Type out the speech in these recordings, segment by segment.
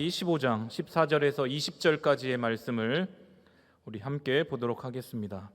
말라기 15장 14절에서 20절까지의 말씀을 우리 함께 보도록 하겠습니다.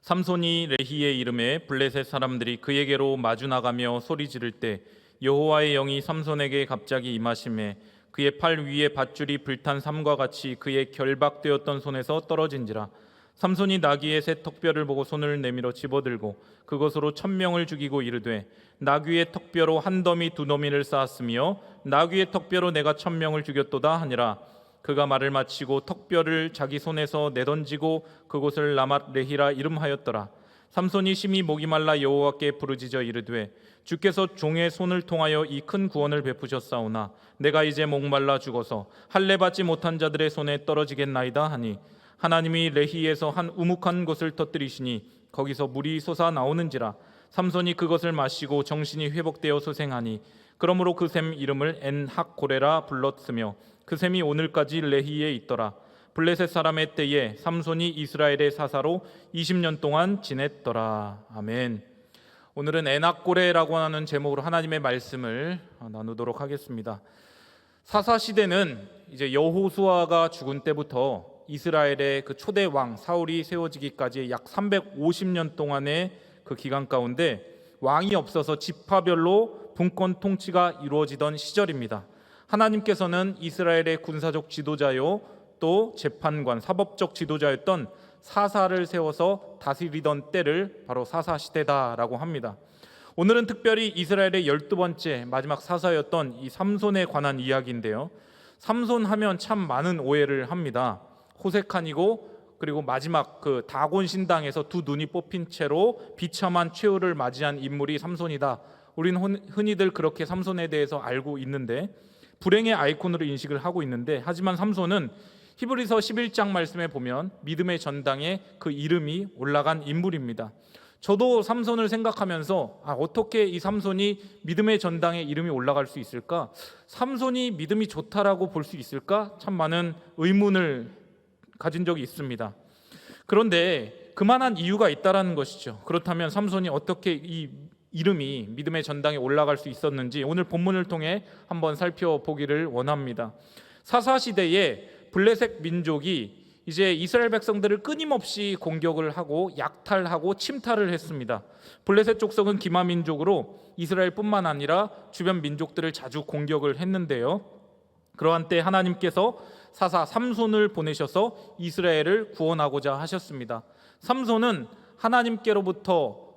삼손이 레히의 이름에 블레셋 사람들이 그에게로 마주 나가며 소리 지를 때 여호와의 영이 삼손에게 갑자기 임하심에 그의 팔 위에 밧줄이 불탄 삼과 같이 그의 결박되었던 손에서 떨어진지라. 삼손이 나귀의 새 턱뼈를 보고 손을 내밀어 집어들고 그것으로 1000명을 죽이고 이르되 나귀의 턱뼈로 한 더미 두 더미를 쌓았으며 나귀의 턱뼈로 내가 1000명을 죽였도다 하니라. 그가 말을 마치고 턱뼈를 자기 손에서 내던지고 그곳을 라맛 레히라 이름하였더라. 삼손이 심히 목이 말라 여호와께 부르짖어 이르되 주께서 종의 손을 통하여 이 큰 구원을 베푸셨사오나 내가 이제 목말라 죽어서 할례 받지 못한 자들의 손에 떨어지겠나이다 하니 하나님이 레히에서 한 우묵한 곳을 터뜨리시니 거기서 물이 솟아 나오는지라. 삼손이 그것을 마시고 정신이 회복되어 소생하니 그러므로 그 샘 이름을 엔학고레라 불렀으며 그 샘이 오늘까지 레히에 있더라. 블레셋 사람의 때에 삼손이 이스라엘의 사사로 20년 동안 지냈더라. 아멘. 오늘은 엔학고레라고 하는 제목으로 하나님의 말씀을 나누도록 하겠습니다. 사사 시대는 이제 여호수아가 죽은 때부터 이스라엘의 그 초대 왕 사울이 세워지기까지 약 350년 동안의 그 기간 가운데 왕이 없어서 지파별로 분권 통치가 이루어지던 시절입니다. 하나님께서는 이스라엘의 군사적 지도자요 또 재판관, 사법적 지도자였던 사사를 세워서 다스리던 때를 바로 사사시대다라고 합니다. 오늘은 특별히 이스라엘의 12번째 마지막 사사였던 이 삼손에 관한 이야기인데요. 삼손 하면 참 많은 오해를 합니다. 호색한이고 그리고 마지막 그 다곤 신당에서 두 눈이 뽑힌 채로 비참한 최후를 맞이한 인물이 삼손이다. 우리는 흔히들 그렇게 삼손에 대해서 알고 있는데 불행의 아이콘으로 인식을 하고 있는데 하지만 삼손은 히브리서 11장 말씀에 보면 믿음의 전당에 그 이름이 올라간 인물입니다. 저도 삼손을 생각하면서 어떻게 이 삼손이 믿음의 전당에 이름이 올라갈 수 있을까? 삼손이 믿음이 좋다라고 볼 수 있을까? 참 많은 의문을 가진 적이 있습니다. 그런데 그만한 이유가 있다라는 것이죠. 그렇다면 삼손이 어떻게 이 이름이 믿음의 전당에 올라갈 수 있었는지 오늘 본문을 통해 한번 살펴보기를 원합니다. 사사시대에 블레셋 민족이 이제 이스라엘 백성들을 끊임없이 공격을 하고 약탈하고 침탈을 했습니다. 블레셋 족속은 기마 민족으로 이스라엘뿐만 아니라 주변 민족들을 자주 공격을 했는데요. 그러한 때 하나님께서 사사 삼손을 보내셔서 이스라엘을 구원하고자 하셨습니다. 삼손은 하나님께로부터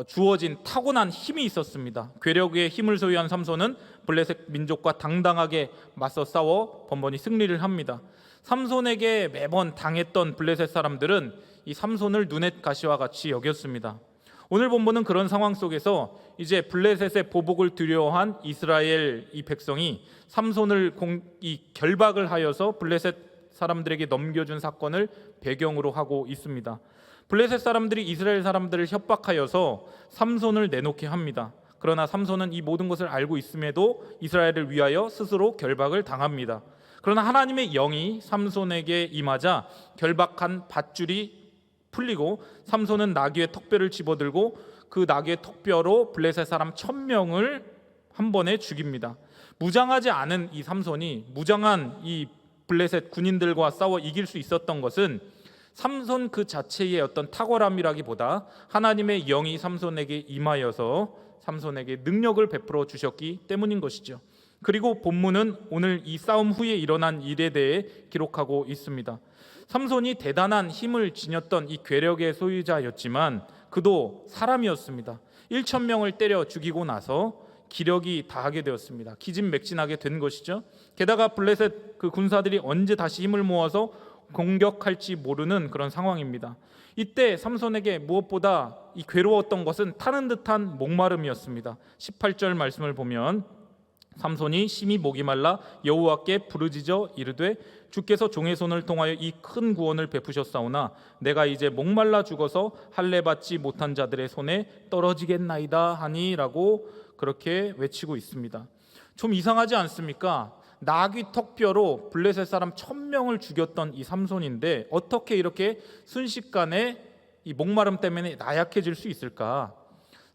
주어진 타고난 힘이 있었습니다. 괴력의 힘을 소유한 삼손은 블레셋 민족과 당당하게 맞서 싸워 번번이 승리를 합니다. 삼손에게 매번 당했던 블레셋 사람들은 이 삼손을 눈엣 가시와 같이 여겼습니다. 오늘 본문은 그런 상황 속에서 이제 블레셋의 보복을 두려워한 이스라엘 이 백성이 삼손을 결박을 하여서 블레셋 사람들에게 넘겨준 사건을 배경으로 하고 있습니다. 블레셋 사람들이 이스라엘 사람들을 협박하여서 삼손을 내놓게 합니다. 그러나 삼손은 이 모든 것을 알고 있음에도 이스라엘을 위하여 스스로 결박을 당합니다. 그러나 하나님의 영이 삼손에게 임하자 결박한 밧줄이 풀리고 삼손은 나귀의 턱뼈를 집어들고 그 나귀의 턱뼈로 블레셋 사람 1000명을 한 번에 죽입니다. 무장하지 않은 이 삼손이 무장한 이 블레셋 군인들과 싸워 이길 수 있었던 것은 삼손 그 자체의 어떤 탁월함이라기보다 하나님의 영이 삼손에게 임하여서 삼손에게 능력을 베풀어 주셨기 때문인 것이죠. 그리고 본문은 오늘 이 싸움 후에 일어난 일에 대해 기록하고 있습니다. 삼손이 대단한 힘을 지녔던 이 괴력의 소유자였지만 그도 사람이었습니다. 1000명을 때려 죽이고 나서 기력이 다하게 되었습니다. 기진맥진하게 된 것이죠. 게다가 블레셋 그 군사들이 언제 다시 힘을 모아서 공격할지 모르는 그런 상황입니다. 이때 삼손에게 무엇보다 이 괴로웠던 것은 타는 듯한 목마름이었습니다. 18절 말씀을 보면 삼손이 심히 목이 말라 여호와께 부르짖어 이르되 주께서 종의 손을 통하여 이 큰 구원을 베푸셨사오나 내가 이제 목말라 죽어서 할례 받지 못한 자들의 손에 떨어지겠나이다 하니라고 그렇게 외치고 있습니다. 좀 이상하지 않습니까? 나귀 턱뼈로 블레셋 사람 1000명을 죽였던 이 삼손인데 어떻게 이렇게 순식간에 이 목마름 때문에 나약해질 수 있을까?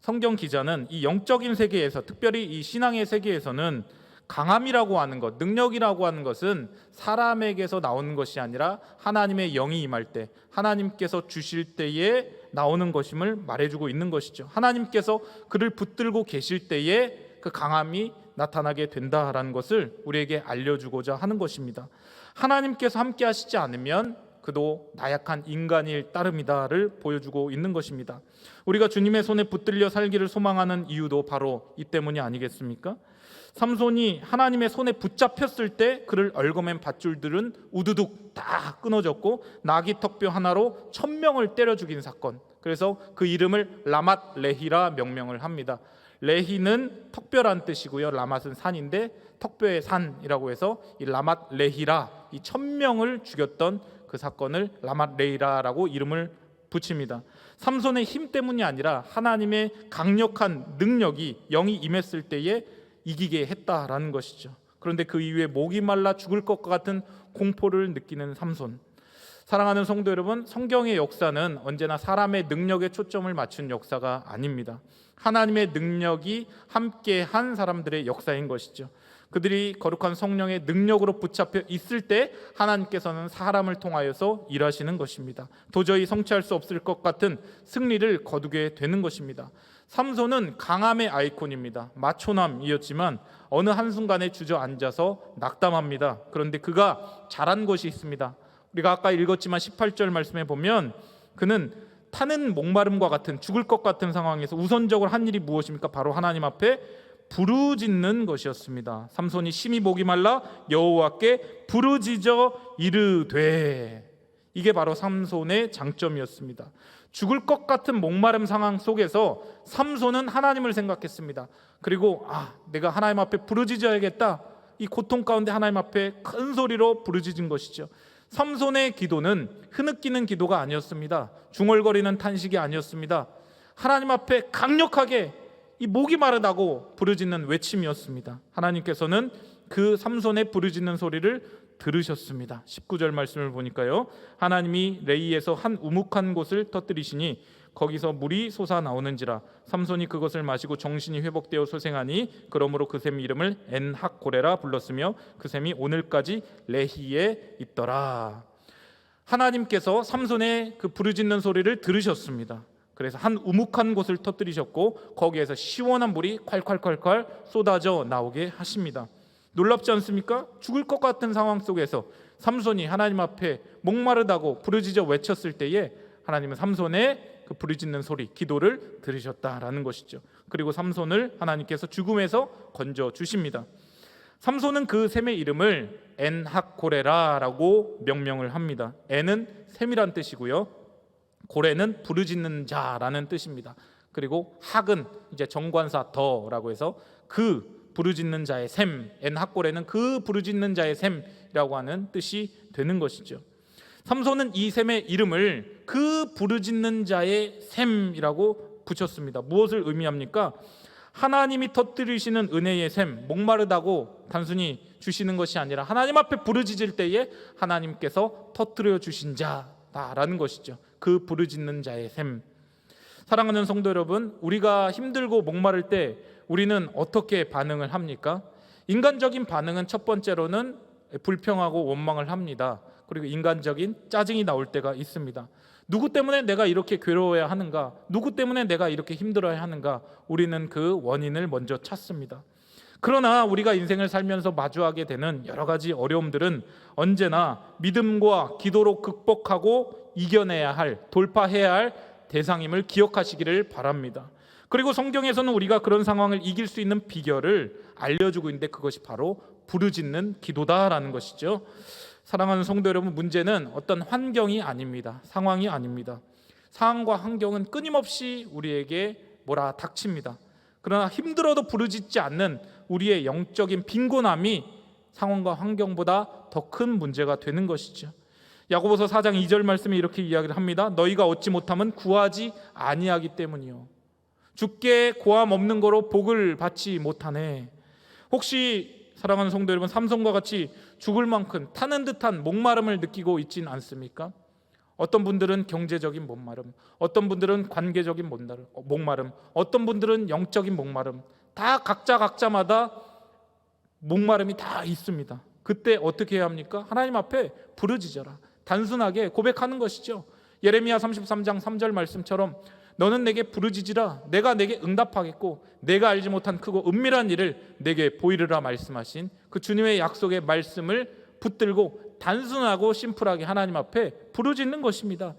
성경 기자는 이 영적인 세계에서 특별히 이 신앙의 세계에서는 강함이라고 하는 것, 능력이라고 하는 것은 사람에게서 나오는 것이 아니라 하나님의 영이 임할 때, 하나님께서 주실 때에 나오는 것임을 말해주고 있는 것이죠. 하나님께서 그를 붙들고 계실 때에 그 강함이 나타나게 된다라는 것을 우리에게 알려주고자 하는 것입니다. 하나님께서 함께 하시지 않으면 그도 나약한 인간일 따름이다를 보여주고 있는 것입니다. 우리가 주님의 손에 붙들려 살기를 소망하는 이유도 바로 이 때문이 아니겠습니까? 삼손이 하나님의 손에 붙잡혔을 때 그를 얽어맨 밧줄들은 우두둑 다 끊어졌고 나귀 턱뼈 하나로 1000명을 때려 죽인 사건. 그래서 그 이름을 라맛 레히라 명명을 합니다. 레히는 턱뼈란 뜻이고요, 라맛은 산인데 턱뼈의 산이라고 해서 이 라맛 레히라, 이 1000명을 죽였던 그 사건을 라맛 레히라라고 이름을 붙입니다. 삼손의 힘 때문이 아니라 하나님의 강력한 능력이 영이 임했을 때에 이기게 했다라는 것이죠. 그런데 그 이후에 목이 말라 죽을 것 같은 공포를 느끼는 삼손. 사랑하는 성도 여러분, 성경의 역사는 언제나 사람의 능력에 초점을 맞춘 역사가 아닙니다. 하나님의 능력이 함께한 사람들의 역사인 것이죠. 그들이 거룩한 성령의 능력으로 붙잡혀 있을 때 하나님께서는 사람을 통하여서 일하시는 것입니다. 도저히 성취할 수 없을 것 같은 승리를 거두게 되는 것입니다. 삼손은 강함의 아이콘입니다. 마초남이었지만 어느 한순간에 주저앉아서 낙담합니다. 그런데 그가 잘한 것이 있습니다. 우리가 아까 읽었지만 18절 말씀에 보면 그는 타는 목마름과 같은 죽을 것 같은 상황에서 우선적으로 한 일이 무엇입니까? 바로 하나님 앞에 부르짖는 것이었습니다. 삼손이 심히 목이 말라 여호와께 부르짖어 이르되, 이게 바로 삼손의 장점이었습니다. 죽을 것 같은 목마름 상황 속에서 삼손은 하나님을 생각했습니다. 그리고 내가 하나님 앞에 부르짖어야겠다. 이 고통 가운데 하나님 앞에 큰 소리로 부르짖은 것이죠. 삼손의 기도는 흐느끼는 기도가 아니었습니다. 중얼거리는 탄식이 아니었습니다. 하나님 앞에 강력하게 이 목이 마르다고 부르짖는 외침이었습니다. 하나님께서는 그 삼손의 부르짖는 소리를 들으셨습니다. 19절 말씀을 보니까요, 하나님이 레이에서 한 우묵한 곳을 터뜨리시니 거기서 물이 솟아나오는지라. 삼손이 그것을 마시고 정신이 회복되어 소생하니 그러므로 그 샘 이름을 엔학고레라 불렀으며 그 샘이 오늘까지 레히에 있더라. 하나님께서 삼손의 그 부르짖는 소리를 들으셨습니다. 그래서 한 우묵한 곳을 터뜨리셨고 거기에서 시원한 물이 콸콸콸콸 쏟아져 나오게 하십니다. 놀랍지 않습니까? 죽을 것 같은 상황 속에서 삼손이 하나님 앞에 목마르다고 부르짖어 외쳤을 때에 하나님은 삼손의 그 부르짖는 소리, 기도를 들으셨다라는 것이죠. 그리고 삼손을 하나님께서 죽음에서 건져 주십니다. 삼손은 그 샘의 이름을 엔학고레라라고 명명을 합니다. 엔은 샘이란 뜻이고요, 고레는 부르짖는 자라는 뜻입니다. 그리고 학은 이제 정관사 더라고 해서 그 부르짖는 자의 샘, 엔학고레는 그 부르짖는 자의 샘이라고 하는 뜻이 되는 것이죠. 삼손은 이 샘의 이름을 그 부르짖는 자의 샘이라고 붙였습니다. 무엇을 의미합니까? 하나님이 터뜨리시는 은혜의 샘, 목마르다고 단순히 주시는 것이 아니라 하나님 앞에 부르짖을 때에 하나님께서 터뜨려 주신 자다라는 것이죠. 그 부르짖는 자의 샘. 사랑하는 성도 여러분, 우리가 힘들고 목마를 때 우리는 어떻게 반응을 합니까? 인간적인 반응은 첫 번째로는 불평하고 원망을 합니다. 그리고 인간적인 짜증이 나올 때가 있습니다. 누구 때문에 내가 이렇게 괴로워야 하는가? 누구 때문에 내가 이렇게 힘들어야 하는가? 우리는 그 원인을 먼저 찾습니다. 그러나 우리가 인생을 살면서 마주하게 되는 여러 가지 어려움들은 언제나 믿음과 기도로 극복하고 이겨내야 할, 돌파해야 할 대상임을 기억하시기를 바랍니다. 그리고 성경에서는 우리가 그런 상황을 이길 수 있는 비결을 알려주고 있는데 그것이 바로 부르짖는 기도다라는 것이죠. 사랑하는 성도 여러분, 문제는 어떤 환경이 아닙니다. 상황이 아닙니다. 상황과 환경은 끊임없이 우리에게 몰아닥칩니다. 그러나 힘들어도 부르짖지 않는 우리의 영적인 빈곤함이 상황과 환경보다 더 큰 문제가 되는 것이죠. 야고보서 4장 2절 말씀에 이렇게 이야기를 합니다. 너희가 얻지 못하면 구하지 아니하기 때문이요, 주께 고함 없는 거로 복을 받지 못하네. 혹시 사랑하는 성도 여러분, 삼손과 같이 죽을 만큼 타는 듯한 목마름을 느끼고 있진 않습니까? 어떤 분들은 경제적인 목마름, 어떤 분들은 관계적인 목마름, 어떤 분들은 영적인 목마름, 다 각자마다 목마름이 다 있습니다. 그때 어떻게 해야 합니까? 하나님 앞에 부르짖어라. 단순하게 고백하는 것이죠. 예레미야 33장 3절 말씀처럼 너는 내게 부르짖으라. 내가 내게 응답하겠고 내가 알지 못한 크고 은밀한 일을 내게 보이리라 말씀하신 그 주님의 약속의 말씀을 붙들고 단순하고 심플하게 하나님 앞에 부르짖는 것입니다.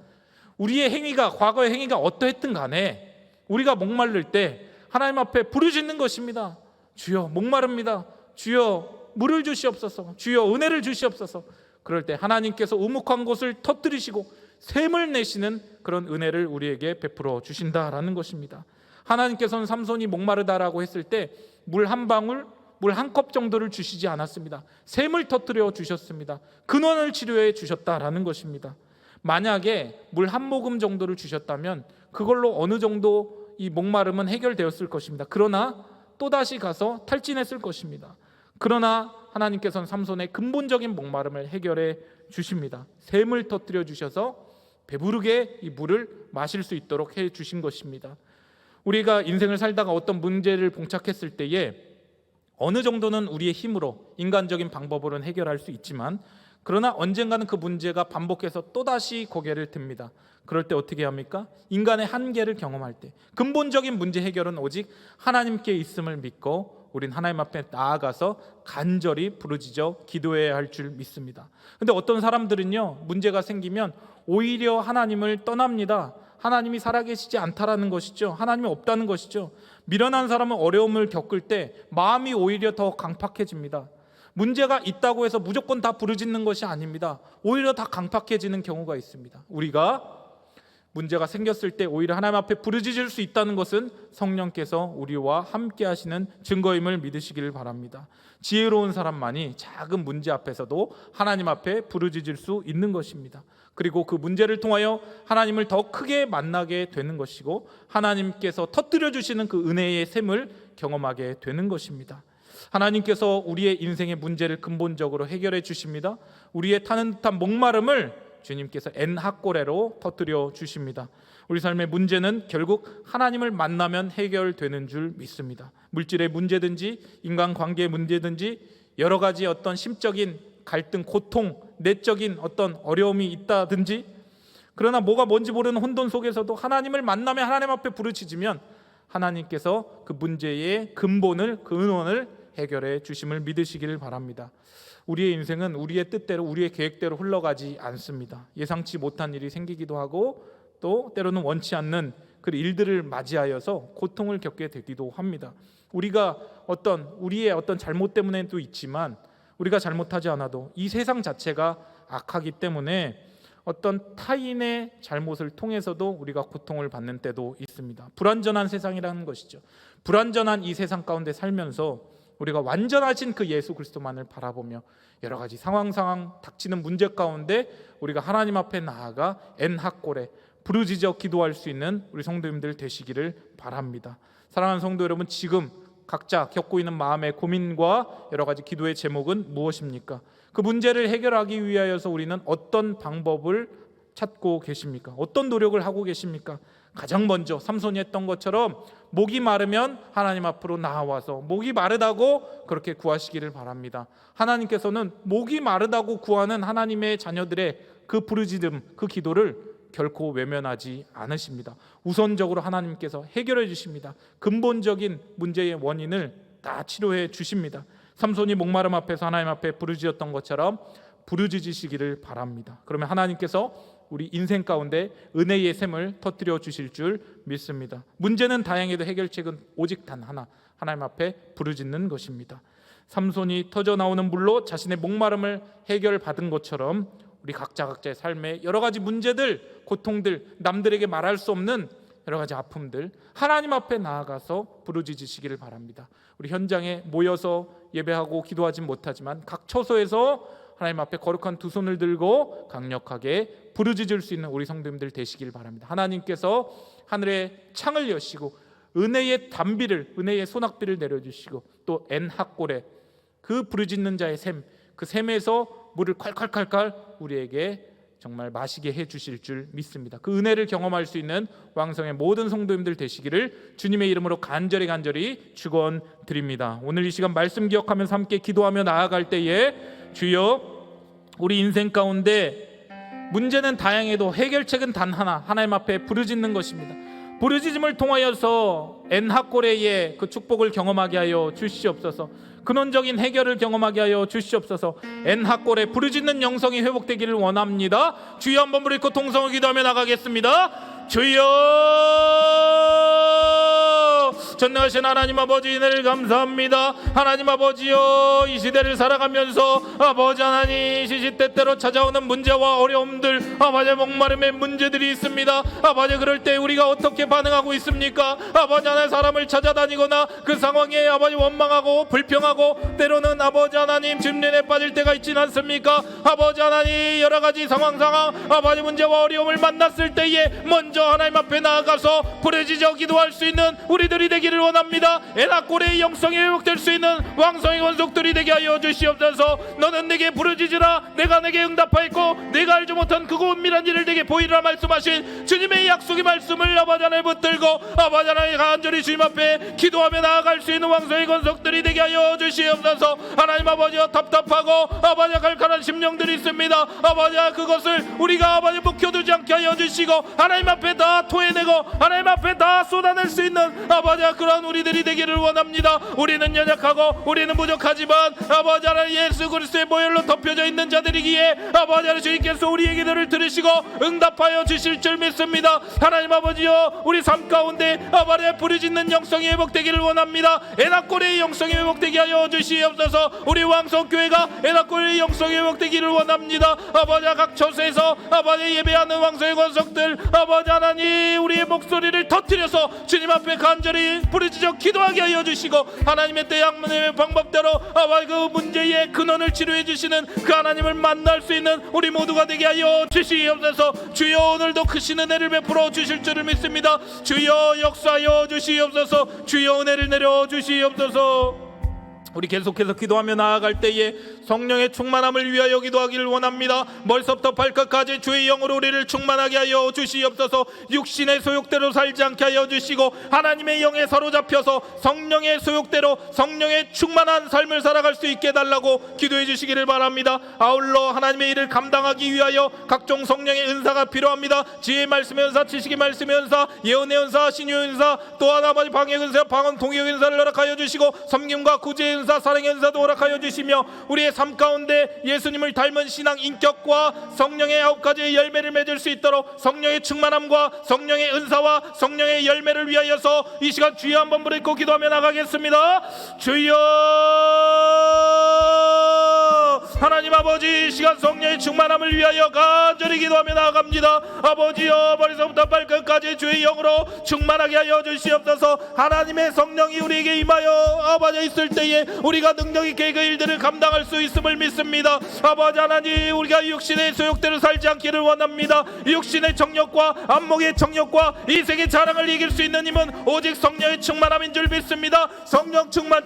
우리의 행위가, 과거의 행위가 어떠했든 간에 우리가 목마를 때 하나님 앞에 부르짖는 것입니다. 주여 목마릅니다. 주여 물을 주시옵소서. 주여 은혜를 주시옵소서. 그럴 때 하나님께서 우묵한 곳을 터뜨리시고 샘을 내시는 그런 은혜를 우리에게 베풀어 주신다라는 것입니다. 하나님께서는 삼손이 목마르다라고 했을 때 물 한 방울, 물 한 컵 정도를 주시지 않았습니다. 샘을 터뜨려 주셨습니다. 근원을 치료해 주셨다라는 것입니다. 만약에 물 한 모금 정도를 주셨다면 그걸로 어느 정도 이 목마름은 해결되었을 것입니다. 그러나 또다시 가서 탈진했을 것입니다. 그러나 하나님께서는 삼손의 근본적인 목마름을 해결해 주십니다. 샘을 터뜨려 주셔서 배부르게 이 물을 마실 수 있도록 해 주신 것입니다. 우리가 인생을 살다가 어떤 문제를 봉착했을 때에 어느 정도는 우리의 힘으로 인간적인 방법으로는 해결할 수 있지만 그러나 언젠가는 그 문제가 반복해서 또다시 고개를 듭니다. 그럴 때 어떻게 합니까? 인간의 한계를 경험할 때 근본적인 문제 해결은 오직 하나님께 있음을 믿고 우린 하나님 앞에 나아가서 간절히 부르짖어 기도해야 할 줄 믿습니다. 근데 어떤 사람들은요, 문제가 생기면 오히려 하나님을 떠납니다. 하나님이 살아계시지 않다라는 것이죠. 하나님이 없다는 것이죠. 미련한 사람은 어려움을 겪을 때 마음이 오히려 더 강팍해집니다. 문제가 있다고 해서 무조건 다 부르짖는 것이 아닙니다. 오히려 다 강팍해지는 경우가 있습니다. 우리가 문제가 생겼을 때 오히려 하나님 앞에 부르짖을 수 있다는 것은 성령께서 우리와 함께 하시는 증거임을 믿으시기를 바랍니다. 지혜로운 사람만이 작은 문제 앞에서도 하나님 앞에 부르짖을 수 있는 것입니다. 그리고 그 문제를 통하여 하나님을 더 크게 만나게 되는 것이고 하나님께서 터뜨려 주시는 그 은혜의 샘을 경험하게 되는 것입니다. 하나님께서 우리의 인생의 문제를 근본적으로 해결해 주십니다. 우리의 타는 듯한 목마름을 주님께서 엔하꼬레로 터뜨려 주십니다. 우리 삶의 문제는 결국 하나님을 만나면 해결되는 줄 믿습니다. 물질의 문제든지 인간관계의 문제든지 여러 가지 어떤 심적인 갈등, 고통, 내적인 어떤 어려움이 있다든지 그러나 뭐가 뭔지 모르는 혼돈 속에서도 하나님을 만나면 하나님 앞에 부르짖으면 하나님께서 그 문제의 근본을, 근원을 해결해 주심을 믿으시기를 바랍니다. 우리의 인생은 우리의 뜻대로 우리의 계획대로 흘러가지 않습니다. 예상치 못한 일이 생기기도 하고 또 때로는 원치 않는 그 일들을 맞이하여서 고통을 겪게 되기도 합니다. 우리가 우리의 어떤 잘못 때문에도 있지만 우리가 잘못하지 않아도 이 세상 자체가 악하기 때문에 어떤 타인의 잘못을 통해서도 우리가 고통을 받는 때도 있습니다. 불완전한 세상이라는 것이죠. 불완전한 이 세상 가운데 살면서 우리가 완전하신 그 예수 그리스도만을 바라보며 여러 가지 상황 닥치는 문제 가운데 우리가 하나님 앞에 나아가 엔하꼬레 부르짖어 기도할 수 있는 우리 성도님들 되시기를 바랍니다. 사랑하는 성도 여러분, 지금 각자 겪고 있는 마음의 고민과 여러 가지 기도의 제목은 무엇입니까? 그 문제를 해결하기 위하여서 우리는 어떤 방법을 찾고 계십니까? 어떤 노력을 하고 계십니까? 가장 먼저 삼손이 했던 것처럼 목이 마르면 하나님 앞으로 나와서 목이 마르다고 그렇게 구하시기를 바랍니다. 하나님께서는 목이 마르다고 구하는 하나님의 자녀들의 그 부르짖음, 그 기도를 결코 외면하지 않으십니다. 우선적으로 하나님께서 해결해 주십니다. 근본적인 문제의 원인을 다 치료해 주십니다. 삼손이 목마름 앞에서 하나님 앞에 부르짖었던 것처럼 부르짖으시기를 바랍니다. 그러면 하나님께서 우리 인생 가운데 은혜의 샘을 터뜨려 주실 줄 믿습니다. 문제는 다양해도 해결책은 오직 단 하나, 하나님 앞에 부르짖는 것입니다. 삼손이 터져 나오는 물로 자신의 목마름을 해결받은 것처럼 우리 각자의 삶에 여러 가지 문제들, 고통들, 남들에게 말할 수 없는 여러 가지 아픔들 하나님 앞에 나아가서 부르짖으시기를 바랍니다. 우리 현장에 모여서 예배하고 기도하진 못하지만 각 처소에서 하나님 앞에 거룩한 두 손을 들고 강력하게 부르짖을 수 있는 우리 성도님들 되시길 바랍니다. 하나님께서 하늘의 창을 여시고 은혜의 단비를, 은혜의 소낙비를 내려주시고 또 엔하꼬레 그 부르짖는 자의 샘, 그 샘에서 물을 콸콸콸콸 우리에게 정말 마시게 해주실 줄 믿습니다. 그 은혜를 경험할 수 있는 왕성의 모든 성도님들 되시기를 주님의 이름으로 간절히 축원드립니다. 오늘 이 시간 말씀 기억하면서 함께 기도하며 나아갈 때에 주여, 우리 인생 가운데 문제는 다양해도 해결책은 단 하나, 하나님 앞에 부르짖는 것입니다. 부르짖음을 통하여서 엔하꼬레의 그 축복을 경험하게 하여 주시옵소서. 근원적인 해결을 경험하게 하여 주시옵소서. 엔하꼬레 부르짖는 영성이 회복되기를 원합니다. 주여 한번 부르짖고 통성을 기도하며 나가겠습니다. 주여, 전능하신 하나님 아버지, 은혜를 감사합니다. 하나님 아버지여, 이 시대를 살아가면서 아버지 하나님, 시시때때로 찾아오는 문제와 어려움들, 아버지 목마름의 문제들이 있습니다. 아버지, 그럴 때 우리가 어떻게 반응하고 있습니까? 아버지 하나님, 사람을 찾아다니거나 그 상황에 아버지 원망하고 불평하고, 때로는 아버지 하나님 집념에 빠질 때가 있진 않습니까? 아버지 하나님, 여러 가지 상황 아버지 문제와 어려움을 만났을 때에 먼저 하나님 앞에 나아가서 부르짖어 기도할 수 있는 우리들이 되기를 원합니다. 엔하꼬레의 영성이 회복될 수 있는 왕성의 권속들이 되게 하여 주시옵소서. 너는 내게 부르짖으라, 내가 내게 응답하였고 내가 알지 못한 크고 은밀한 일을 내게 보이리라 말씀하신 주님의 약속의 말씀을 아버지 하나님 붙들고 아버지 하나님 간절히 주님 앞에 기도하며 나아갈 수 있는 왕성의 권속들이 되게 하여 주시옵소서. 하나님 아버지여, 답답하고 아버지 칼칼한 심령들이 있습니다. 아버지, 그것을 우리가 아버지 묵혀두지 않게 하여 주시고 하나님 앞에 다 토해내고 하나님 앞에 다 쏟아낼 수 있는 아버지 그런 우리들이 되기를 원합니다. 우리는 연약하고 우리는 부족하지만 아버지 하나님, 예수 그리스도의 보혈로 덮여져 있는 자들이기에 아버지 하나님, 주님께서 우리의 기도를 들으시고 응답하여 주실 줄 믿습니다. 하나님 아버지여, 우리 삶 가운데 아버지 부르짖는 영성이 회복되기를 원합니다. 엔하꼬레의 영성이 회복되게 하여 주시옵소서. 우리 왕성교회가 엔하꼬레의 영성이 회복되기를 원합니다. 아버지, 각 처소에서 아버지 예배하는 왕성의 권속들 아버지 하나님, 우리의 목소리를 터뜨려서 주님 앞에 간절히 부르짖어 기도하게 하여 주시고 하나님의 때 하나님의 방법대로 아버지 그 문제의 근원을 치료해 주시는 그 하나님을 만날 수 있는 우리 모두가 되게 하여 주시옵소서. 주여, 오늘도 크신 은혜를 베풀어 주실 줄을 믿습니다. 주여, 역사하여 주시옵소서. 주여, 은혜를 내려 주시옵소서. 우리 계속해서 기도하며 나아갈 때에 성령의 충만함을 위하여 기도하기를 원합니다. 머리서부터 발끝까지 주의 영으로 우리를 충만하게 하여 주시옵소서. 육신의 소욕대로 살지 않게 하여 주시고 하나님의 영에 사로잡혀서 성령의 소욕대로 성령의 충만한 삶을 살아갈 수 있게 해달라고 기도해 주시기를 바랍니다. 아울러 하나님의 일을 감당하기 위하여 각종 성령의 은사가 필요합니다. 지혜의 말씀의 은사, 지식의 말씀의 은사, 예언의 은사, 신유의 은사, 또한 아버지 방해 은사, 방언 통역 은사를 허락하여 주시고 섬김과 구제의 은사, 사랑의 은사도 허락하여 주시며 우리의 삶 가운데 예수님을 닮은 신앙 인격과 성령의 9가지의 열매를 맺을 수 있도록 성령의 충만함과 성령의 은사와 성령의 열매를 위하여서 이 시간 주여 한번 부르짖고 기도하며 나가겠습니다. 주여, 하나님 아버지, 이 시간 성령의 충만함을 위하여 간절히 기도하며 나아갑니다. 아버지여, 머리서부터 발끝까지 주의 영으로 충만하게 하여 주시옵소서. 하나님의 성령이 우리에게 임하여 아버지 있을 때에 우리가 능력 있게 그 일들을 감당할 수 있음을 믿습니다. 아버지 하나님, 우리가 육신의 소욕대로 살지 않기를 원합니다. 육신의 정욕과 안목의 정욕과 이 세계 자랑을 이길 수 있는 힘은 오직 성령의 충만함인 줄 믿습니다. 성령 충만,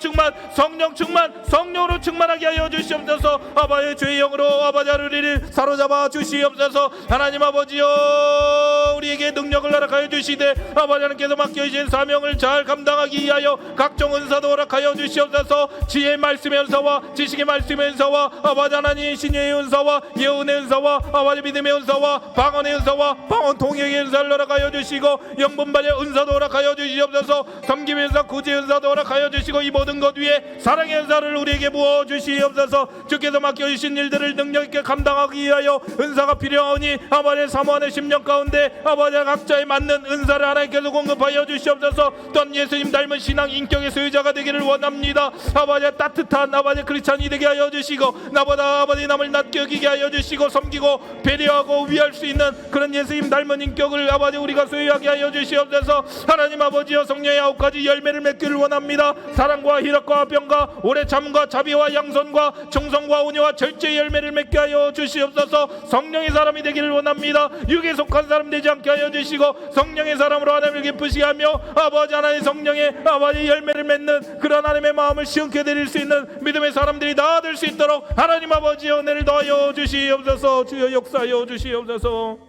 성령 충만, 성령으로 충만하게 하여 주시옵소서. 아버지, 주의 영으로 아버지 우리를 사로잡아 주시옵소서. 하나님 아버지여, 우리에게 능력을 허락하여 주시되 아버지 하나님께서 맡겨주신 사명을 잘 감당하기 위하여 각종 은사도 허락하여 주시옵소서. 지혜의 말씀의 은사와 지식의 말씀의 은사와 아버지 하나님 신유의 은사와 예언의 은사와 아버지 믿음의 은사와 방언의 은사와 방언 통역의 은사를 허락하여 주시고 영분발의 은사도 허락하여 주시옵소서. 섬김의 은사, 구제의 은사도 허락하여 주시고 이 모든 것 위에 사랑의 은사를 우리에게 부어 주시옵소서. 주께서 맡겨주신 일들을 능력 있게 감당하기 위하여 은사가 필요하오니 아버지 사모하는 심령 가운데 아버지 각자에 맞는 은사를 하나님께서 공급하여 주시옵소서. 또한 예수님 닮은 신앙 인격의 소유자가 되기를 원합니다. 아버지 따뜻한 아버지 크리스찬이 되게 하여 주시고 나보다 아버지 남을 낮게 여기게 하여 주시고 섬기고 배려하고 위할 수 있는 그런 예수님 닮은 인격을 아버지 우리가 소유하게 하여 주시옵소서. 하나님 아버지여, 성령의 9가지 열매를 맺기를 원합니다. 사랑과 희락과 병과 오래 참과 자비와 양선과 충성과 온유 온유와 절제의 열매를 맺게 하여 주시옵소서. 성령의 사람이 되기를 원합니다. 육에 속한 사람 되지 않게 하여 주시고 성령의 사람으로 하나님을 기쁘시게 하며 아버지 하나님 성령의 아버지 열매를 맺는 그런 하나님의 마음을 시원케 드릴 수 있는 믿음의 사람들이 다 될 수 있도록 하나님 아버지의 은혜를 더하여 주시옵소서. 주여 역사하여 주시옵소서.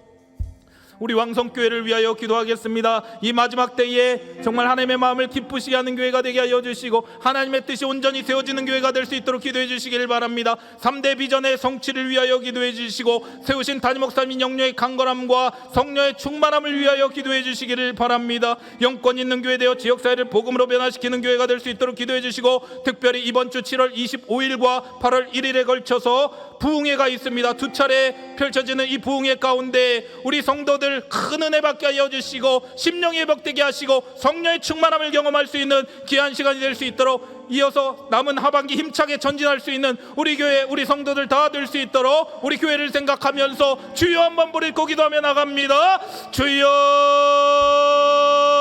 우리 왕성교회를 위하여 기도하겠습니다. 이 마지막 때에 정말 하나님의 마음을 기쁘시게 하는 교회가 되게 하여 주시고 하나님의 뜻이 온전히 세워지는 교회가 될 수 있도록 기도해 주시기를 바랍니다. 3대 비전의 성취를 위하여 기도해 주시고 세우신 담임 목사님 영령의 강건함과 성령의 충만함을 위하여 기도해 주시기를 바랍니다. 영권 있는 교회 되어 지역사회를 복음으로 변화시키는 교회가 될 수 있도록 기도해 주시고 특별히 이번 주 7월 25일과 8월 1일에 걸쳐서 부흥회가 있습니다. 두 차례 펼쳐지는 이 부흥회 가운데 우리 성도들 큰 은혜 받게 하여 주시고 심령이 회복되게 하시고 성령의 충만함을 경험할 수 있는 귀한 시간이 될 수 있도록 이어서 남은 하반기 힘차게 전진할 수 있는 우리 교회 우리 성도들 다 될 수 있도록 우리 교회를 생각하면서 주여 한번 부르고 기도하며 나갑니다.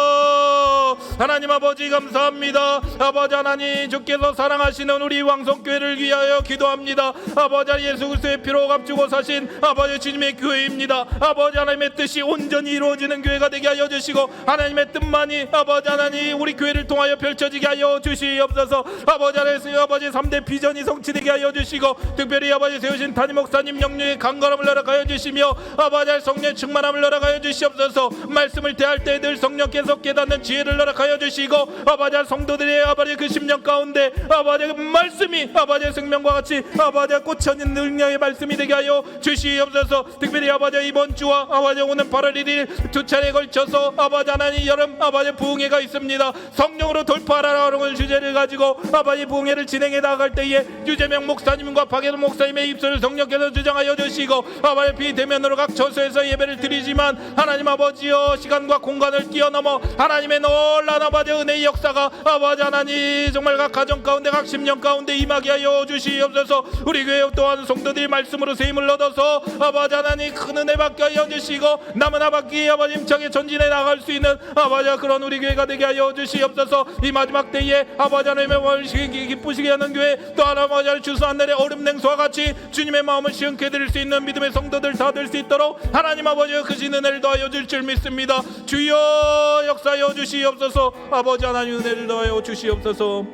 주여 하나님 아버지 감사합니다. 아버지 하나님 주께서 사랑하시는 우리 왕성교회를 위하여 기도합니다. 아버지 예수 그리스도의 피로 값주고 사신 아버지 주님의 교회입니다. 아버지 하나님의 뜻이 온전히 이루어지는 교회가 되게 하여 주시고 하나님의 뜻만이 아버지 하나님 우리 교회를 통하여 펼쳐지게 하여 주시옵소서. 아버지 하나님 아버지 3대 비전이 성취되게 하여 주시고 특별히 아버지 세우신 담임 목사님 영령의 강건함을 허락하여 주시며 아버지 성령의 충만함을 허락하여 주시옵소서. 말씀을 대할 때 늘 성령께서 깨닫는 지혜를 허락하여 주시고 아버지 성도들의 아버지 그 심령 가운데 아버지 그 말씀이 아버지 생명과 같이 아버지 꽂혀있는 능력의 말씀이 되게 하여 주시옵소서. 특별히 아버지 이번 주와 아버지 오는 8월 1일 두 차례에 걸쳐서 아버지 하나님 여름 아버지 부흥회가 있습니다. 성령으로 돌파하라는 주제를 가지고 아버지 부흥회를 진행해 나갈 때에 유재명 목사님과 박예돈 목사님의 입술을 성령께서 주장하여 주시고 아버지 비대면으로 각 처소에서 예배를 드리지만 하나님 아버지여 시간과 공간을 뛰어넘어 하나님의 놀라운 아버지 은혜의 역사가 아버지 하나님 정말 각 가정 가운데 각 심령 가운데 임하게 하여 주시옵소서. 우리 교회 또한 성도들이 말씀으로 세임을 얻어서 아버지 하나님 큰 은혜 받게 하여 주시고 남은 하반기 아버지 힘차게 전진해 나갈 수 있는 아버지 그런 우리 교회가 되게 하여 주시옵소서. 이 마지막 때에 아버지 하나님의 마음을 기쁘시게 하는 교회 또 하나 아버지 주수 하늘의 얼음 냉수와 같이 주님의 마음을 시원케 드릴 수 있는 믿음의 성도들 다 될 수 있도록 하나님 아버지의 크신 은혜를 더하여 줄 줄 믿습니다. 주여 역사하여 주시옵소서. 아버지 하나님 은혜를 더하여 주시옵소서.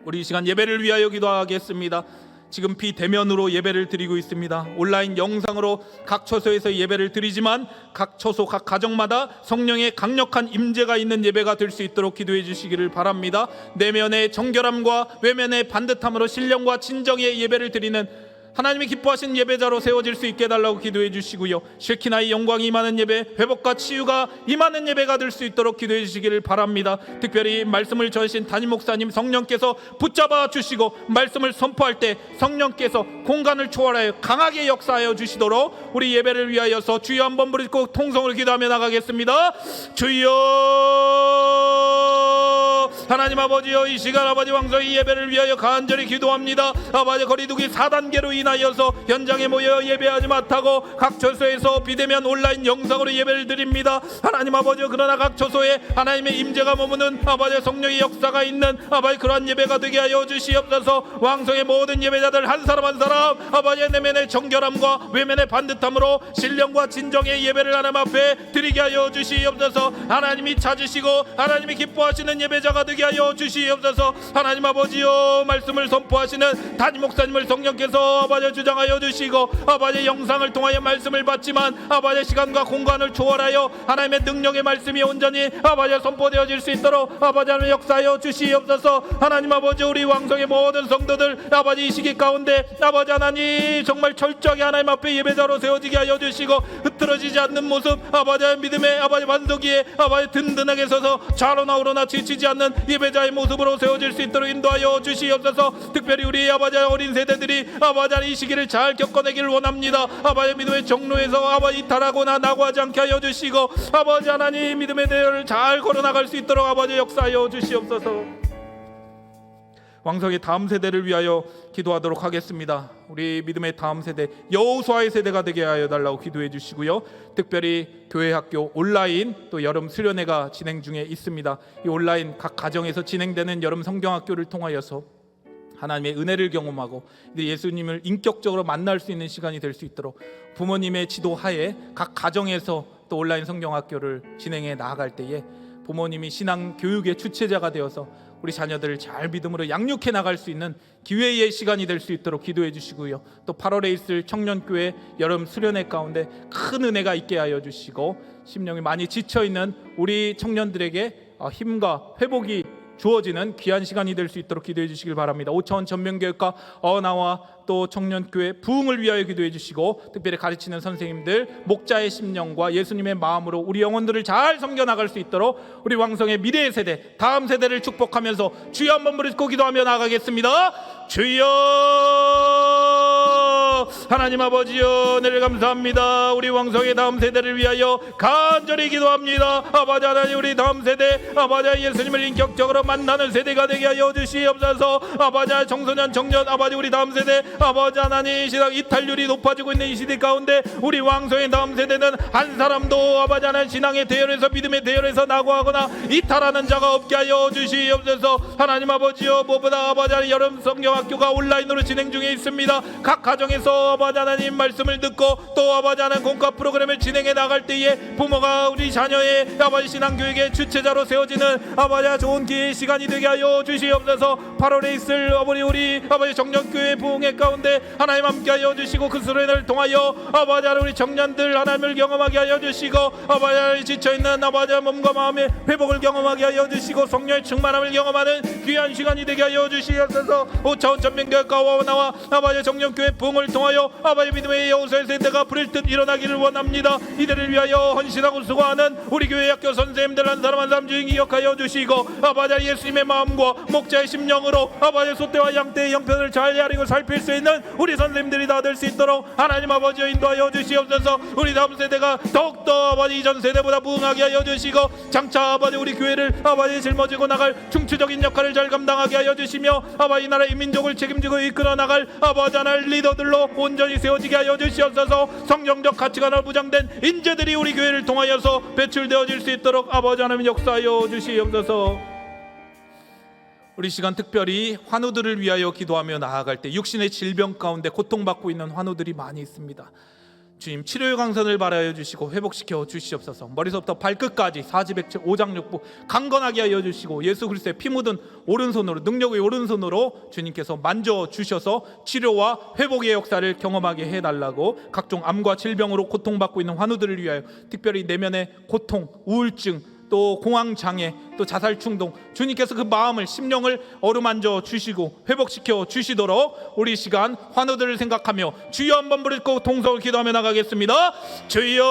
우리 이 시간 예배를 위하여 기도하겠습니다. 지금 비대면으로 예배를 드리고 있습니다. 온라인 영상으로 각 처소에서 예배를 드리지만 각 처소 각 가정마다 성령의 강력한 임재가 있는 예배가 될 수 있도록 기도해 주시기를 바랍니다. 내면의 정결함과 외면의 반듯함으로 신령과 진정의 예배를 드리는 하나님이 기뻐하신 예배자로 세워질 수 있게 해달라고 기도해 주시고요. 쉐키나의 영광이 임하는 예배, 회복과 치유가 임하는 예배가 될 수 있도록 기도해 주시기를 바랍니다. 특별히 말씀을 전하신 담임 목사님 성령께서 붙잡아 주시고 말씀을 선포할 때 성령께서 공간을 초월하여 강하게 역사하여 주시도록 우리 예배를 위하여서 주여 한번 부르고 통성으로 기도하며 나가겠습니다. 주여 하나님 아버지여 이 시간 아버지 왕성의 예배를 위하여 간절히 기도합니다. 아버지 거리두기 4단계로 인하여서 현장에 모여 예배하지 못하고 각 처소에서 비대면 온라인 영상으로 예배를 드립니다. 하나님 아버지 그러나 각 처소에 하나님의 임재가 머무는 아버지 성령의 역사가 있는 아버지 그러한 예배가 되게 하여 주시옵소서. 왕성의 모든 예배자들 한 사람 한 사람 아버지의 내면의 정결함과 외면의 반듯함으로 신령과 진정의 예배를 하나님 앞에 드리게 하여 주시옵소서. 하나님이 찾으시고 하나님이 기뻐하시는 예배자가 되게 하여 주시옵소서. 하나님 아버지여 말씀을 선포하시는 담임 목사님을 성령께서 아버지 주장하여 주시고 아버지 영상을 통하여 말씀을 받지만 아버지 시간과 공간을 초월하여 하나님의 능력의 말씀이 온전히 아버지 선포되어질 수 있도록 아버지 하나님 역사하여 주시옵소서. 하나님 아버지 우리 왕성의 모든 성도들 아버지 이 시기 가운데 아버지 하나님 정말 철저하게 하나님 앞에 예배자로 세워지게 하여 주시고 흐트러지지 않는 모습 아버지 믿음의 아버지 반석위에 아버지 든든하게 서서 좌로나 우로나 지치지 않는 예배자의 모습으로 세워질 수 있도록 인도하여 주시옵소서. 특별히 우리 아버지 어린 세대들이 아버지 이 시기를 잘 겪어내기를 원합니다. 아버지 믿음의 정로에서 아버지 이탈하거나 낙오하지 않게 하여 주시고 아버지 하나님 믿음의 대열을 잘 걸어나갈 수 있도록 아버지 역사하여 주시옵소서. 왕성의 다음 세대를 위하여 기도하도록 하겠습니다. 우리 믿음의 다음 세대 여호수아의 세대가 되게 하여 달라고 기도해 주시고요. 특별히 교회 학교 온라인 또 여름 수련회가 진행 중에 있습니다. 이 온라인 각 가정에서 진행되는 여름 성경학교를 통하여서 하나님의 은혜를 경험하고 예수님을 인격적으로 만날 수 있는 시간이 될 수 있도록 부모님의 지도하에 각 가정에서 또 온라인 성경학교를 진행해 나아갈 때에 부모님이 신앙 교육의 주체자가 되어서 우리 자녀들을 잘 믿음으로 양육해 나갈 수 있는 기회의 시간이 될 수 있도록 기도해 주시고요. 또 8월에 있을 청년교회 여름 수련회 가운데 큰 은혜가 있게 하여 주시고 심령이 많이 지쳐있는 우리 청년들에게 힘과 회복이 주어지는 귀한 시간이 될 수 있도록 기도해 주시길 바랍니다. 오차원 전면교회과 어나와 또 청년교회 부흥을 위하여 기도해 주시고 특별히 가르치는 선생님들 목자의 심령과 예수님의 마음으로 우리 영혼들을 잘 섬겨나갈 수 있도록 우리 왕성의 미래의 세대 다음 세대를 축복하면서 주여 한번 부르짖고 기도하며 나가겠습니다. 주여 하나님 아버지여 은혜를 감사합니다. 우리 왕성의 다음 세대를 위하여 간절히 기도합니다. 아버지 하나님 우리 다음 세대 아버지 예수님을 인격적으로 만나는 세대가 되게 하여 주시옵소서. 아버지 청소년 청년 아버지 우리 다음 세대 아버지 하나님 시각 이탈률이 높아지고 있는 이 시대 가운데 우리 왕성의 다음 세대는 한 사람도 아버지 하나님 신앙의 대열에서 믿음의 대열에서 낙오하거나 이탈하는 자가 없게 하여 주시옵소서. 하나님 아버지여 무엇보다 아버지 하나님 여름 성경학교가 온라인으로 진행 중에 있습니다. 각 가정에서 아버지 하나님 말씀을 듣고 또 아버지 하나님 공과 프로그램을 진행해 나갈 때에 부모가 우리 자녀의 아버지 신앙교육의 주체자로 세워지는 아버지 좋은 기회의 시간이 되게 하여 주시옵소서. 8월에 있을 우리 아버지 정년교회 부흥회 가운데 하나님 함께 하여 주시고 그 수련회를 통하여 아버지 하나님 우리 청년들 하나님을 경험하게 하여 주시고 아버지 하나님 지쳐있는 아버지 몸과 마음의 회복을 경험하게 하여 주시고 성령의 충만함을 경험하는 귀한 시간이 되게 하여 주시옵소서. 오차원 전면교회과 나와 아버지 정년교회 부흥을 통하여 아버지 믿음의 여호수아의 세대가 불일 듯 일어나기를 원합니다. 이들을 위하여 헌신하고 수고하는 우리 교회 학교 선생님들 한 사람 한 사람 주인 기억하여 주시고 아버지 예수님의 마음과 목자의 심령으로 아버지 소떼와 양떼의 형편을 잘 헤아리고 살필 수 있는 우리 선생님들이 다 될 수 있도록 하나님 아버지여 인도하여 주시옵소서. 우리 다음 세대가 더욱더 아버지 이전 세대보다 부흥하게 하여 주시고 장차 아버지 우리 교회를 아버지 짊어지고 나갈 중추적인 역할을 잘 감당하게 하여 주시며 아버지 이 나라의 민족을 책임지고 이끌어 나갈 아버지 하나님 리더들로 온전히 세워지게 하여 주시옵소서. 성경적 가치관으로 부장된 인재들이 우리 교회를 통하여서 배출되어질 수 있도록 아버지 하나님 역사하여 주시옵소서. 우리 시간 특별히 환우들을 위하여 기도하며 나아갈 때 육신의 질병 가운데 고통받고 있는 환우들이 많이 있습니다. 주님 치료의 강선을 바라여 주시고 회복시켜 주시옵소서. 머리서부터 발끝까지 사지백체 오장육부 강건하게 하여 주시고 예수 그리스도의 피 묻은 오른손으로 능력의 오른손으로 주님께서 만져주셔서 치료와 회복의 역사를 경험하게 해달라고 각종 암과 질병으로 고통받고 있는 환우들을 위하여 특별히 내면의 고통, 우울증 또 공황장애 또 자살충동 주님께서 그 마음을 심령을 어루만져 주시고 회복시켜 주시도록 우리 시간 환우들을 생각하며 주여 한번 부르짖고 동성을 기도하며 나가겠습니다. 주여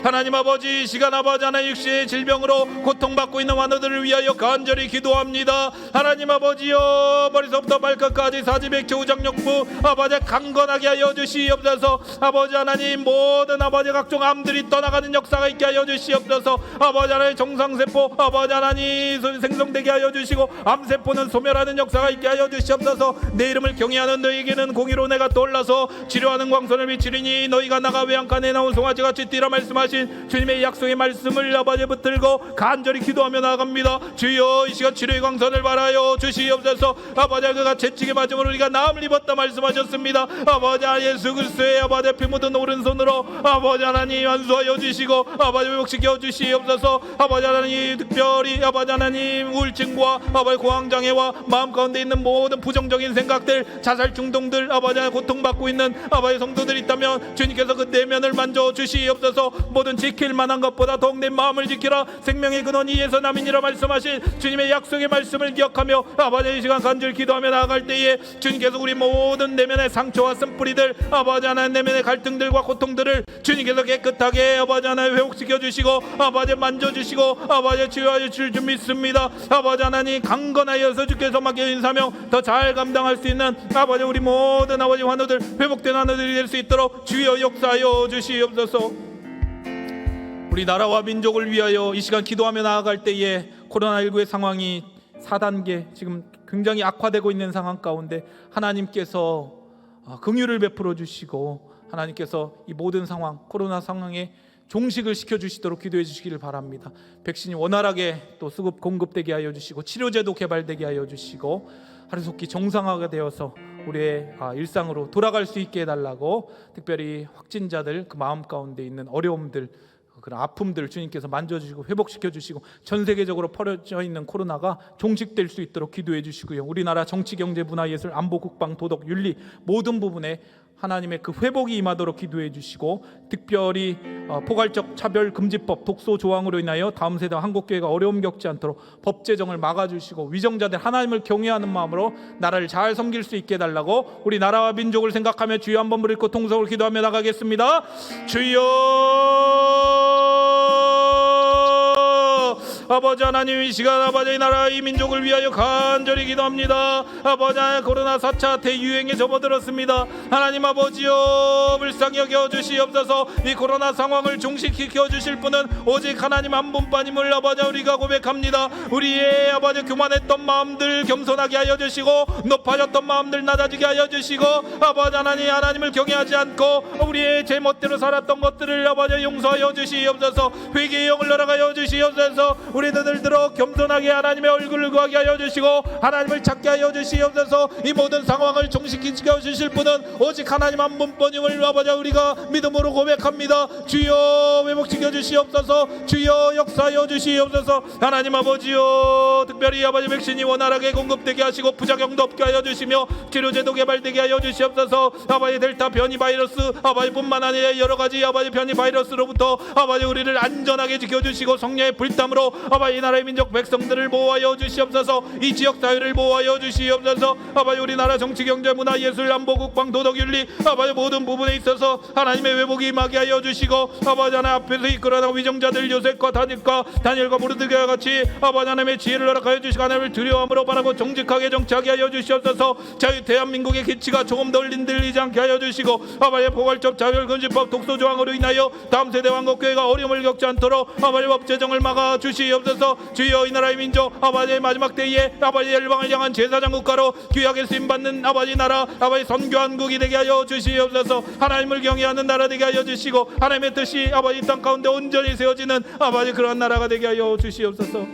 하나님 아버지 시간 아버지 하나님 육신의 질병으로 고통받고 있는 환우들을 위하여 간절히 기도합니다. 하나님 아버지여 머리서부터 발끝까지 사지백체 우장육부 아버지 강건하게 하여 주시옵소서. 아버지 하나님 모든 아버지 각종 암들이 떠나가는 역사가 있게 하여 주시옵소서. 아버지 하나님 정상세포 아버지 하나님 생성되게 하여 주시고 암세포는 소멸하는 역사가 있게 하여 주시옵소서. 내 이름을 경외하는 너희에게는 공의로 내가 떠올라서 치료하는 광선을 비치리니 너희가 나가 외양간에 나온 송아지같이 뛰라 말씀하신 주님의 약속의 말씀을 아버지 붙들고 간절히 기도하며 나아갑니다. 주여 이 시간 치료의 광선을 바라여 주시옵소서. 아버지 그가 채찍에 맞음으로 우리가 나음을 입었다 말씀하셨습니다. 아버지 예수 그리스도의 아버지 피 묻은 오른손으로 아버지 하나님 안수하여 주시고 아버지 회복시켜 주시옵소서. 아버지 하나님 특별히 아버지 하나님 우울증과 아버지 공황장애와 마음 가운데 있는 모든 부정적인 생각들 자살 중독들 아버지 고통받고 있는 아버지 성도들이 있다면 주님께서 그 내면을 만져 주시옵소서. 모든 지킬 만한 것보다 더욱 내 마음을 지키라 생명의 근원 이에서 남이니라 말씀하신 주님의 약속의 말씀을 기억하며 아버지 이 시간 간절히 기도하며 나아갈 때에 주님께서 우리 모든 내면의 상처와 쓴뿌리들 아버지 하나님 내면의 갈등들과 고통들을 주님께서 깨끗하게 아버지 하나님 회복시켜 주시고 아버지 만져주시고 아버지 치유하여 주실 줄 믿습니다. 아버지 하나님 강건하여서 주께서 맡겨진 사명 더 잘 감당할 수 있는 아버지 우리 모든 아버지 환우들 회복된 환우들이 될 수 있도록 주여 역사하여 주시옵소서. 우리 나라와 민족을 위하여 이 시간 기도하며 나아갈 때에 코로나19의 상황이 4단계 지금 굉장히 악화되고 있는 상황 가운데 하나님께서 긍휼을 베풀어 주시고 하나님께서 이 모든 상황 코로나 상황에 종식을 시켜주시도록 기도해 주시기를 바랍니다. 백신이 원활하게 또 수급 공급되게 하여 주시고 치료제도 개발되게 하여 주시고 하루속히 정상화가 되어서 우리의 일상으로 돌아갈 수 있게 해달라고, 특별히 확진자들 그 마음 가운데 있는 어려움들, 그런 아픔들 주님께서 만져주시고 회복시켜 주시고 전 세계적으로 퍼져 있는 코로나가 종식될 수 있도록 기도해 주시고요. 우리나라 정치, 경제, 문화, 예술, 안보, 국방, 도덕, 윤리 모든 부분에 하나님의 그 회복이 임하도록 기도해 주시고, 특별히 포괄적 차별금지법 독소 조항으로 인하여 다음 세대 한국교회가 어려움 겪지 않도록 법 제정을 막아주시고, 위정자들 하나님을 경외하는 마음으로 나라를 잘 섬길 수 있게 해달라고 우리 나라와 민족을 생각하며 주여 한번 부르고 통성을 기도하며 나가겠습니다. 주여 아버지 하나님, 이 시간 아버지 나라 이 민족을 위하여 간절히 기도합니다. 아버지 코로나 4차 대유행에 접어들었습니다. 하나님 아버지여 불쌍히 여겨주시옵소서. 이 코로나 상황을 종식시켜 주실 분은 오직 하나님 한 분뿐임을 아버지 우리가 고백합니다. 우리의 아버지 교만했던 마음들 겸손하게 하여 주시고, 높아졌던 마음들 낮아지게 하여 주시고, 아버지 하나님을 경외하지 않고 우리의 제멋대로 살았던 것들을 아버지 용서하여 주시옵소서. 회개의 영을 허락하여 주시옵소서. 우리 눈을 들어 겸손하게 하나님의 얼굴을 구하게 하여 주시고 하나님을 찾게 하여 주시옵소서. 이 모든 상황을 종식시켜 주실 분은 오직 하나님 한 분뿐임을 아버지 우리가 믿음으로 고백합니다. 주여 회복시켜 주시옵소서. 주여 역사하여 주시옵소서. 하나님 아버지여, 특별히 아버지 백신이 원활하게 공급되게 하시고 부작용도 없게 하여 주시며 치료제도 개발되게 하여 주시옵소서. 아버지 델타 변이 바이러스 아버지 뿐만 아니라 여러가지 아버지 변이 바이러스로부터 아버지 우리를 안전하게 지켜주시고 성령의 불담으로 아버지 이 나라의 민족 백성들을 보호하여 주시옵소서. 이 지역 사회를 보호하여 주시옵소서. 아버지 우리나라 정치, 경제, 문화, 예술, 안보, 국방, 도덕, 윤리 아버지 모든 부분에 있어서 하나님의 회복이 임하게 하여 주시고, 아버지 하나님 앞에서 이끌어나온 위정자들 요셉과 다니엘과 무르드게와 같이 아버지 하나님의 지혜를 허락하여 주시고 하나님을 두려움으로 바라고 정직하게 정치하게 하여 주시옵소서. 자유 대한민국의 기치가 조금 더 흔들리지 않게 하여 주시고, 아버지 포괄적 차별금지법 독소 조항으로 인하여 다음 세대 한국교회가 어려움을 겪지 않도록 아버지 법 제정을 막아 주시옵소서. 주여 이 나라의 민족 아버지의 마지막 때에 아버지 열방을 향한 제사장 국가로 귀하게 쓰임받는 아버지 나라 아버지 선교한국이 되게 하여 주시옵소서. 하나님을 경외하는 나라 되게 하여 주시고 하나님의 뜻이 아버지 땅 가운데 온전히 세워지는 아버지 그러한 나라가 되게 하여 주시옵소서.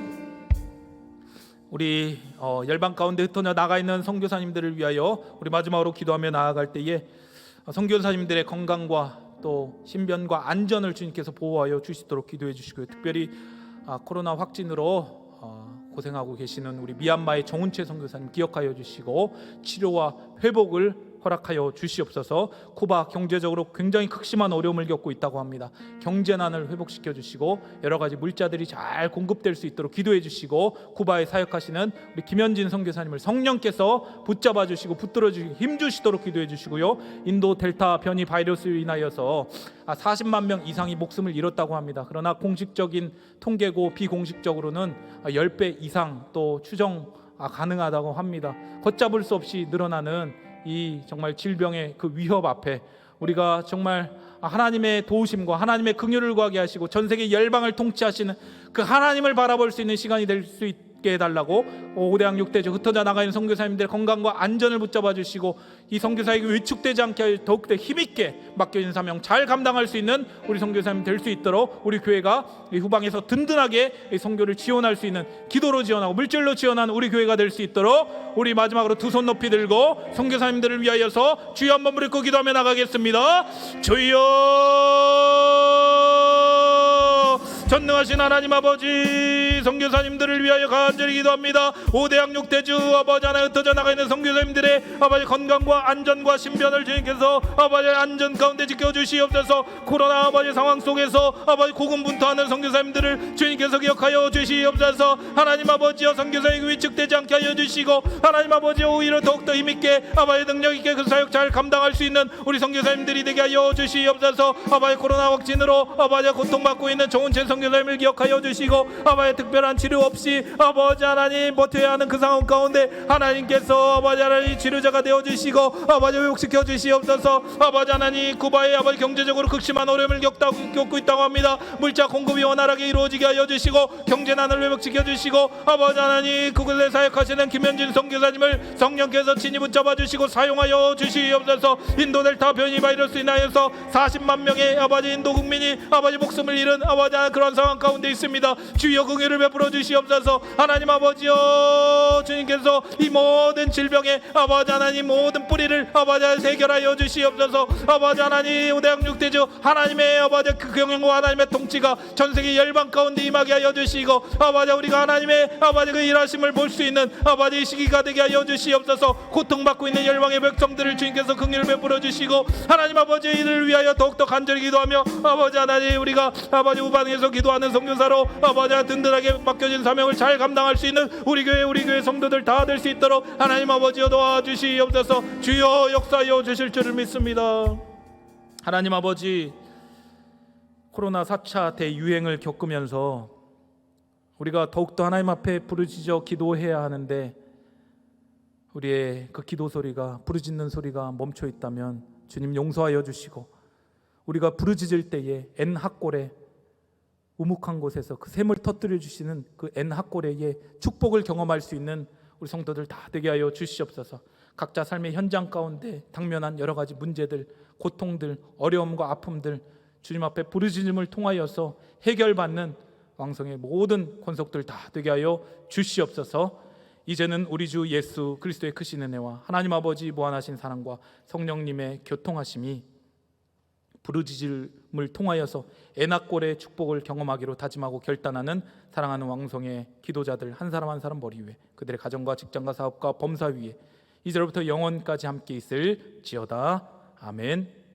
우리 열방 가운데 흩어져 나가 있는 선교사님들을 위하여 우리 마지막으로 기도하며 나아갈 때에 선교사님들의 건강과 또 신변과 안전을 주님께서 보호하여 주시도록 기도해 주시고요. 특별히 코로나 확진으로 고생하고 계시는 우리 미얀마의 정운채 선교사님 기억하여 주시고 치료와 회복을 허락하여 주시옵소서. 쿠바 경제적으로 굉장히 극심한 어려움을 겪고 있다고 합니다. 경제난을 회복시켜 주시고 여러 가지 물자들이 잘 공급될 수 있도록 기도해 주시고, 쿠바에 사역하시는 우리 김현진 선교사님을 성령께서 붙잡아 주시고 붙들어 주시고 힘 주시도록 기도해 주시고요. 인도 델타 변이 바이러스로 인하여서 40만 명 이상이 목숨을 잃었다고 합니다. 그러나 공식적인 통계고 비공식적으로는 10배 이상 또 추정 가능하다고 합니다. 걷잡을 수 없이 늘어나는 이 정말 질병의 그 위협 앞에 우리가 정말 하나님의 도우심과 하나님의 긍휼을 구하게 하시고 전 세계 열방을 통치하시는 그 하나님을 바라볼 수 있는 시간이 될 수 있게 해달라고 5대학 6대주 흩어져 나가 있는 선교사님들의 건강과 안전을 붙잡아 주시고 이 선교사에게 위축되지 않게 더욱더 힘있게 맡겨진 사명 잘 감당할 수 있는 우리 선교사님 될 수 있도록 우리 교회가 이 후방에서 든든하게 이 선교를 지원할 수 있는, 기도로 지원하고 물질로 지원하는 우리 교회가 될 수 있도록 우리 마지막으로 두 손 높이 들고 선교사님들을 위하여서 주여 한번 부르고 기도하며 나가겠습니다. 주여 전능하신 하나님 아버지, 선교사님들을 위하여 간절히 기도합니다. 5대학 6대주 아버지 하나 흩어져 나가 있는 선교사님들의 아버지 건강과 안전과 신변을 주님께서 아버지 안전 가운데 지켜주시옵소서. 코로나 아버지 상황 속에서 아버지 고군분투하는 선교사님들을 주님께서 기억하여 주시옵소서. 하나님 아버지여 선교사에게 위축되지 않게 하여 주시고 하나님 아버지여 오히려 더욱더 힘있게 아버지 능력있게 그 사역 잘 감당할 수 있는 우리 선교사님들이 되게 하여 주시옵소서. 아버지 코로나 확진으로 아버지 고통받고 있는 정운채 선교사님 선교사님을 기억하여 주시고 아버지 특별한 치료 없이 아버지 하나님 버텨야 하는 그 상황 가운데 하나님께서 아버지 하나님 치료자가 되어 주시고 아버지 회복시켜 주시옵소서. 아버지 하나님 쿠바의 아버지 경제적으로 극심한 어려움을 겪고 있다고 합니다. 물자 공급이 원활하게 이루어지게 하여 주시고 경제난을 회복시켜 주시고 아버지 하나님 그곳에 사역하시는 김현진 선교사님을 성령께서 친히 붙잡아 주시고 사용하여 주시옵소서. 인도 델타 변이 바이러스 인하여서 40만 명의 아버지 인도 국민이 아버지 목숨을 잃은 아버지 그런 상황 가운데 있습니다. 주여 긍휼을 베풀어 주시옵소서. 하나님 아버지여 주님께서 이 모든 질병의 아버지 하나님 모든 뿌리를 아버지 해결하여 주시옵소서. 아버지 하나님 우대양 육대주 하나님의 아버지 그 경영과 하나님의 통치가 전세계 열방 가운데 임하게 하여 주시고 아버지 우리가 하나님의 아버지 그 일하심을 볼 수 있는 아버지 시기가 되게 하여 주시옵소서. 고통받고 있는 열방의 백성들을 주님께서 긍휼을 베풀어 주시고 하나님 아버지 이를 위하여 더욱더 간절히 기도하며 아버지 하나님 우리가 아버지 우방에서 기도하는 선교사로 아버지 든든하게 맡겨진 사명을 잘 감당할 수 있는 우리 교회 성도들 다 될 수 있도록 하나님 아버지여 도와주시옵소서. 주여 역사하여 주실 줄을 믿습니다. 하나님 아버지 코로나 4차 대유행을 겪으면서 우리가 더욱더 하나님 앞에 부르짖어 기도해야 하는데 우리의 그 기도 소리가 부르짖는 소리가 멈춰 있다면 주님 용서하여 주시고 우리가 부르짖을 때에 N학골에 우묵한 곳에서 그 샘을 터뜨려 주시는 그 N학골의 축복을 경험할 수 있는 우리 성도들 다 되게 하여 주시옵소서. 각자 삶의 현장 가운데 당면한 여러 가지 문제들, 고통들, 어려움과 아픔들 주님 앞에 부르짖음을 통하여서 해결받는 왕성의 모든 권속들 다 되게 하여 주시옵소서. 이제는 우리 주 예수 그리스도의 크신 은혜와 하나님 아버지 무한하신 사랑과 성령님의 교통하심이 부르짖음을 통하여서 애낙골의 축복을 경험하기로 다짐하고 결단하는 사랑하는 왕성의 기도자들 한 사람 한 사람 머리 위에 그들의 가정과 직장과 사업과 범사 위에 이제로부터 영원까지 함께 있을지어다. 아멘.